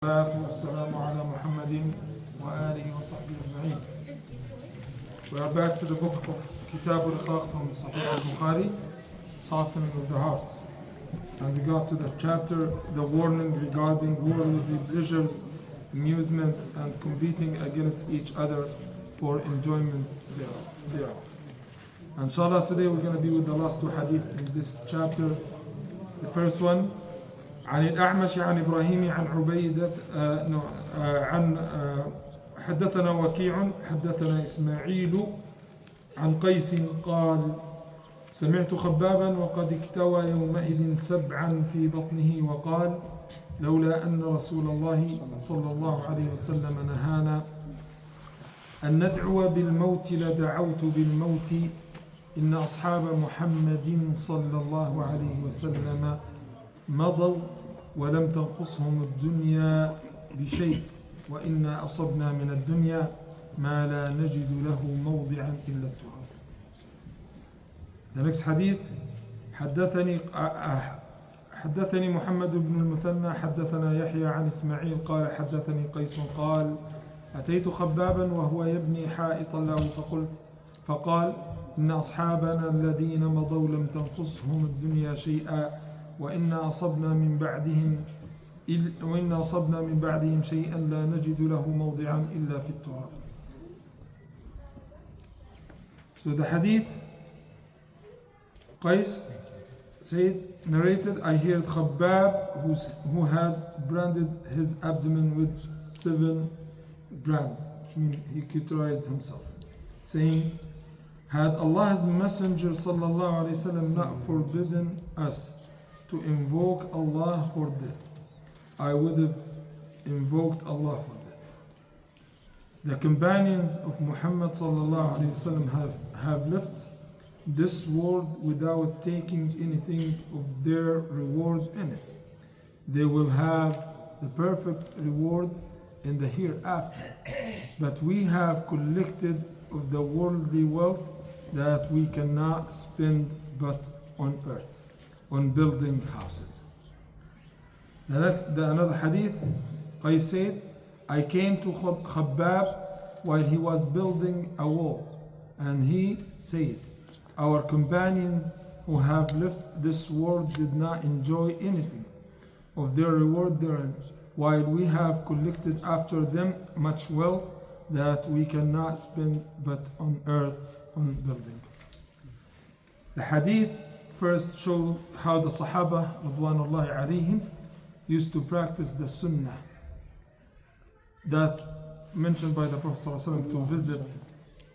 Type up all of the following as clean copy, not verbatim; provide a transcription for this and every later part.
والسلام على محمد وآله وصحبه أجمعين. We are back to the book of Kitab al-Riqaq from Sahih al-Bukhari, Softening of the Heart. And we got to the chapter, the warning regarding worldly pleasures, amusement, and competing against each other for enjoyment thereof. Inshallah, today we're going to be with the last two hadith in this chapter. The first one, عن الأعمش عن إبراهيم عن عبيدة حدثنا وكيع حدثنا إسماعيل عن قيس قال سمعت خبابا وقد اكتوى يومئذ سبعا في بطنه وقال لولا أن رسول الله صلى الله عليه وسلم نهانا أن ندعو بالموت لدعوت بالموت إن أصحاب محمد صلى الله عليه وسلم مضوا ولم تنقصهم الدنيا بشيء وإنا أصبنا من الدنيا ما لا نجد له موضعا إلا التراب. The next hadith, حدثني محمد بن المثنى حدثنا يحيى عن إسماعيل قال حدثني قيس قال أتيت خبابا وهو يبني حائطا له فقال إن أصحابنا الذين مضوا لم تنقصهم الدنيا شيئا وإنا أصبنا من بعدهم شيئا لا نجد له موضعا إلا في التراب. So the hadith, Qais said, narrated, I heard Khabbab who had branded his abdomen with 7 brands, which means he cauterized himself, saying, had Allah's Messenger sallallahu alaihi wasallam not forbidden us to invoke Allah for death, I would have invoked Allah for death. The companions of Muhammad sallallahu alaihi wasallam have left this world without taking anything of their reward in it. They will have the perfect reward in the hereafter. But we have collected of the worldly wealth that we cannot spend but on earth, on building houses. Another hadith, Qais said, I came to Khabbab while he was building a wall, and he said, our companions who have left this world did not enjoy anything of their reward therein, while we have collected after them much wealth that we cannot spend but on earth, on building. The hadith first show how the Sahaba Radwanullahi alayhim used to practice the Sunnah that mentioned by the Prophet ﷺ to visit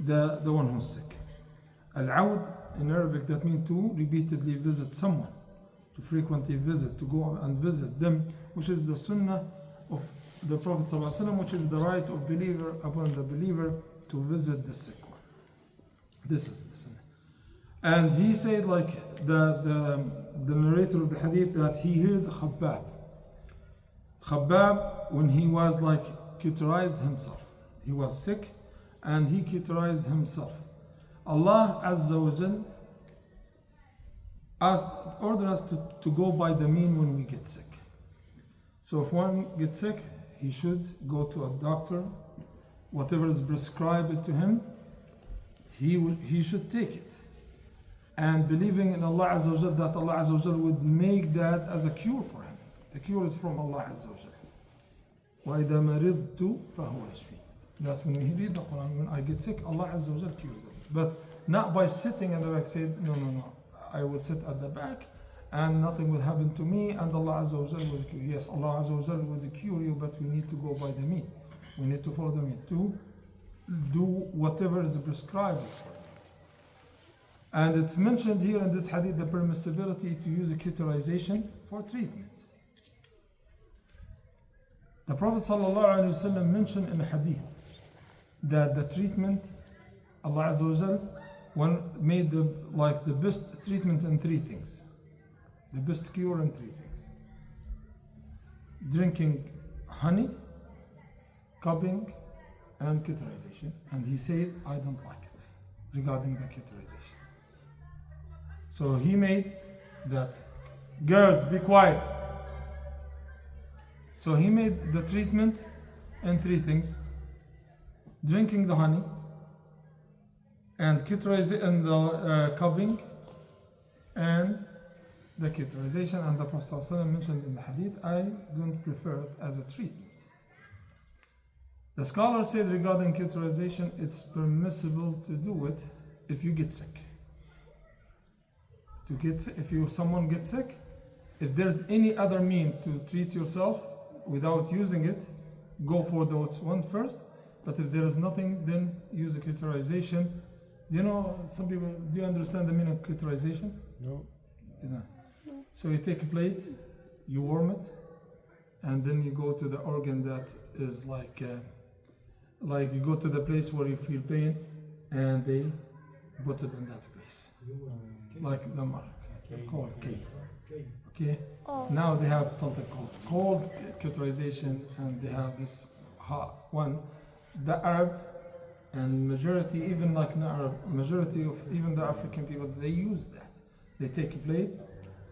the one who's sick. Al-Awd in Arabic, that means to repeatedly visit someone, to frequently visit, to go and visit them, which is the Sunnah of the Prophet ﷺ, which is the right of believer upon the believer to visit the sick one. This is the Sunnah. And he said, like the narrator of the hadith, that he heard Khabbab when he was like cauterized himself. He was sick and he cauterized himself. Allah Azza wa Jal ordered us to go by the mean when we get sick. So if one gets sick, he should go to a doctor. Whatever is prescribed to him, he should take it. And believing in Allah Azza wa Jal, that Allah Azza wa Jal would make that as a cure for him. The cure is from Allah Azza wa Jal. وَإِذَا مَرِضْتُ فَهُوَ يَشْفِي. That's when we read the Quran, when I get sick, Allah Azza wa Jal cures it. But not by sitting at the back, say, no. I will sit at the back and nothing will happen to me and Allah Azza wa Jal will cure you. Yes, Allah Azza wa Jal will cure you, but we need to go by the mean. We need to follow the mean, to do whatever is prescribed for you. And it's mentioned here in this hadith the permissibility to use a cauterization for treatment. The Prophet ﷺ mentioned in a hadith that the treatment, Allah Azza wa Jal made the best treatment in 3 things. The best cure in 3 things. Drinking honey, cupping, and cauterization. And he said, I don't like it regarding the cauterization. So he made that, girls, be quiet. So he made the treatment in three things: drinking the honey, and and the cupping, and the cauterization. And the Prophet ﷺ mentioned in the hadith, I don't prefer it as a treatment. The scholar said regarding cauterization, it's permissible to do it if you get sick. If someone gets sick, if there's any other mean to treat yourself without using it, go for those one first. But if there is nothing, then use the cauterization. Do you know, some people, do you understand the meaning of cauterization? No. You know. So you take a plate, you warm it, and then you go to the organ that is like you go to the place where you feel pain, and they put it in that place, like the mark, called K. Okay. Oh. Now they have something called cold cauterization, and they have this hot one. The Arab and majority, even like the Arab, majority of even the African people, they use that. They take a plate,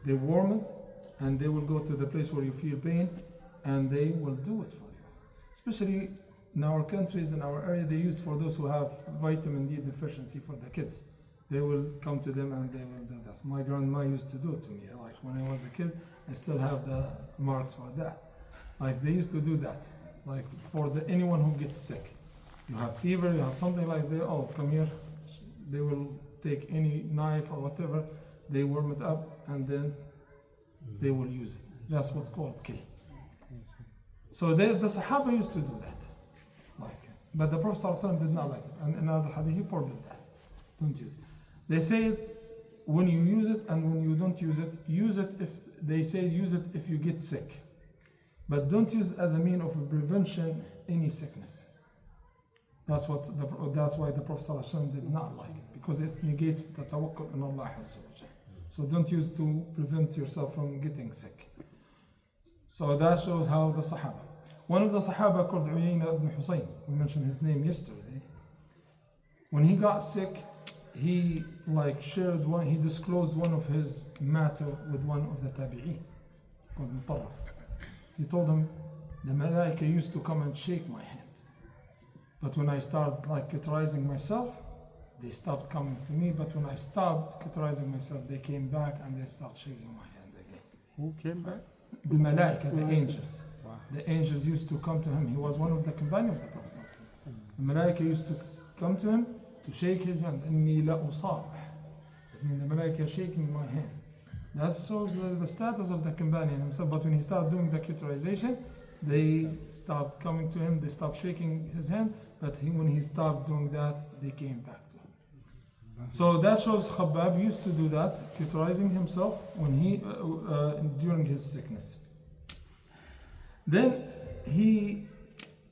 they warm it, and they will go to the place where you feel pain, and they will do it for you. Especially in our countries, in our area, they use for those who have vitamin D deficiency for the kids. They will come to them and they will do that. My grandma used to do it to me. Like when I was a kid, I still have the marks for that. Like they used to do that. Like for anyone who gets sick. You have fever, you have something like that, oh, come here. They will take any knife or whatever, they warm it up, and then they will use it. That's what's called K. So the Sahaba used to do that. But the Prophet ﷺ did not like it. And in another hadith, he forbid that. Don't use it. They say when you use it and when you don't use it use it if you get sick. But don't use it as a mean of prevention any sickness. That's why the Prophet ﷺ did not like it, because it negates the tawakkul in Allah Azza wa Jal. So don't use it to prevent yourself from getting sick. So that shows how the Sahaba. One of the Sahaba called Uyayna ibn Husayn, we mentioned his name yesterday. When he got sick, he disclosed one of his matter with one of the tabi'een called Mutarraf. He told him, the malaika used to come and shake my hand. But when I started cauterizing myself, they stopped coming to me. But when I stopped cauterizing myself, they came back and they started shaking my hand again. Who came back? The malaika, the angels. Wow. The angels used to come to him. He was one of the companions of the Prophet. The malaika used to come to him to shake his hand. إِنِّي لَأُصَافِحْ. That means the malaika shaking my hand. That shows the status of the companion himself. But when he started doing the cauterization, they stopped coming to him. They stopped shaking his hand. But when he stopped doing that, they came back to him. So that shows Khabbab used to do that, cauterizing himself when during his sickness. Then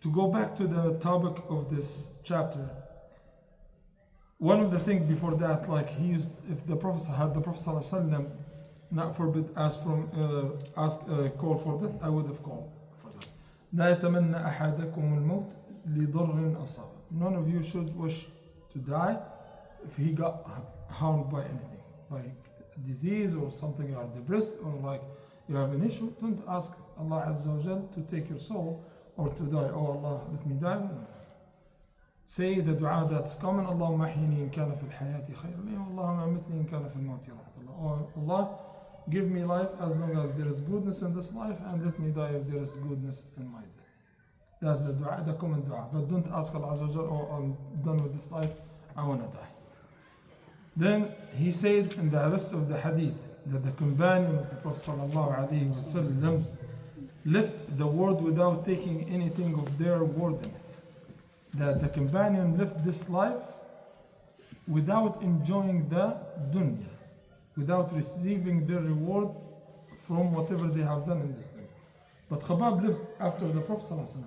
to go back to the topic of this chapter, one of the things before that, if the Prophet ﷺ not forbid call for that, I would have called for that. لا يتمنى أحدكم الموت لضر أصاب. None of you should wish to die if he got harmed by anything, like disease or something, you are depressed or you have an issue. Don't ask Allah Azza wa Jal to take your soul or to die. Oh Allah, let me die. No. Say the dua that's common. Allahumma ahyini in kana fil hayati khayrun li, Allahumma amitni in kana fil mawti rahmatullah. Oh Allah, give me life as long as there is goodness in this life, and let me die if there is goodness in my death. That's the dua, the common dua. But don't ask Allah Azza wa Jal, oh, I'm done with this life, I want to die. Then he said in the rest of the hadith that the companion of the Prophet ﷺ left the world without taking anything of their word in it. That the companion left this life without enjoying the dunya, without receiving their reward from whatever they have done in this dunya. But Khabbab lived after the Prophet ﷺ,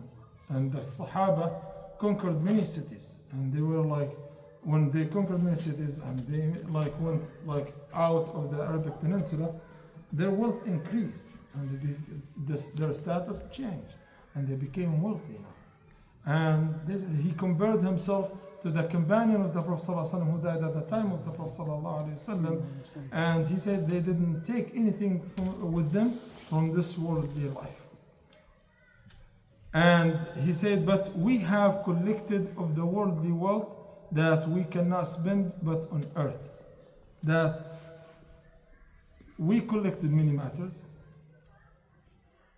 and the Sahaba conquered many cities, and they were when they conquered many cities and they went out of the Arabic Peninsula, their wealth increased and their status changed and they became wealthy now. And he compared himself to the companion of the Prophet ﷺ who died at the time of the Prophet ﷺ, and he said they didn't take anything with them from this worldly life. And he said, but we have collected of the worldly wealth that we cannot spend but on earth. That we collected many matters.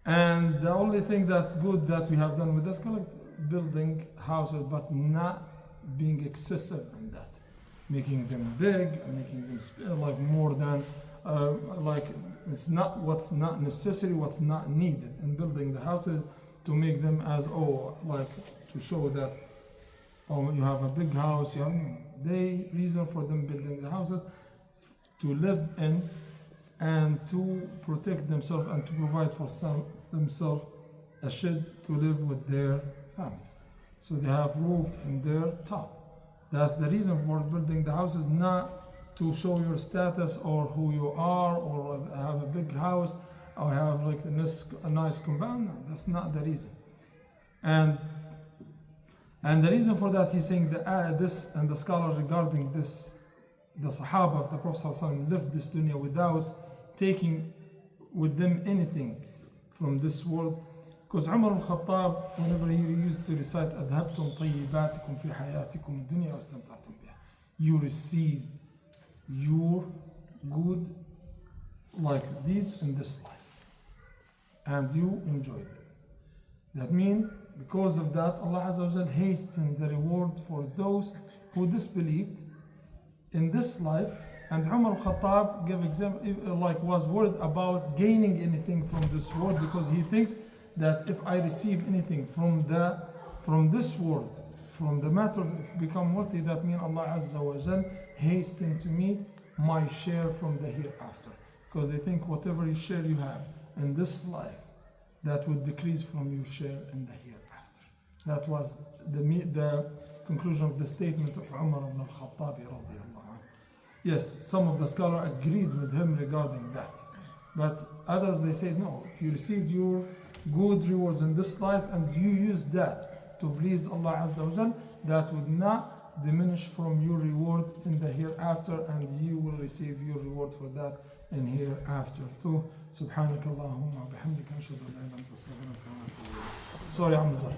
And the only thing that's good that we have done with this, building houses, but not being excessive in that. Making them big, making them like more than, like it's not what's not necessary, what's not needed in building the houses, to make them as, like to show that, you have a big house, they reason for them building the houses to live in and to protect themselves and to provide for themselves a shed to live with their family. So they have roof in their top. That's the reason for building the houses, not to show your status or who you are, or have a big house or have like a nice compound. No, that's not the reason. And the reason for that, he's saying that this, and the scholar regarding this, the Sahaba of the Prophet ﷺ left this dunya without taking with them anything from this world. Because Umar al-Khattab, whenever he used to recite أذهبتم طيباتكم في حياتكم الدنيا واستمتعتم بها, you received your good like deeds in this life and you enjoyed them. That means because of that, Allah Azza wa Jal hastened the reward for those who disbelieved in this life. And Umar al-Khattab gave example, like was worried about gaining anything from this world, because he thinks that if I receive anything from this world, from the matter of become wealthy, that means Allah Azza wa Jal hasten to me my share from the hereafter. Because they think whatever share you have in this life, that would decrease from your share in the hereafter. That was the conclusion of the statement of Umar ibn al-Khattab radiyallahu anhu. Yes, some of the scholars agreed with him regarding that. But others, they said, no, if you received your good rewards in this life and you use that to please Allah Azza wa Jal, that would not diminish from your reward in the hereafter, and you will receive your reward for that in hereafter too. سبحانك اللهم وبحمدك نشهد أن لا إله إلا أنت نستغفرك ونتوب إليك. Sorry, I'm sorry.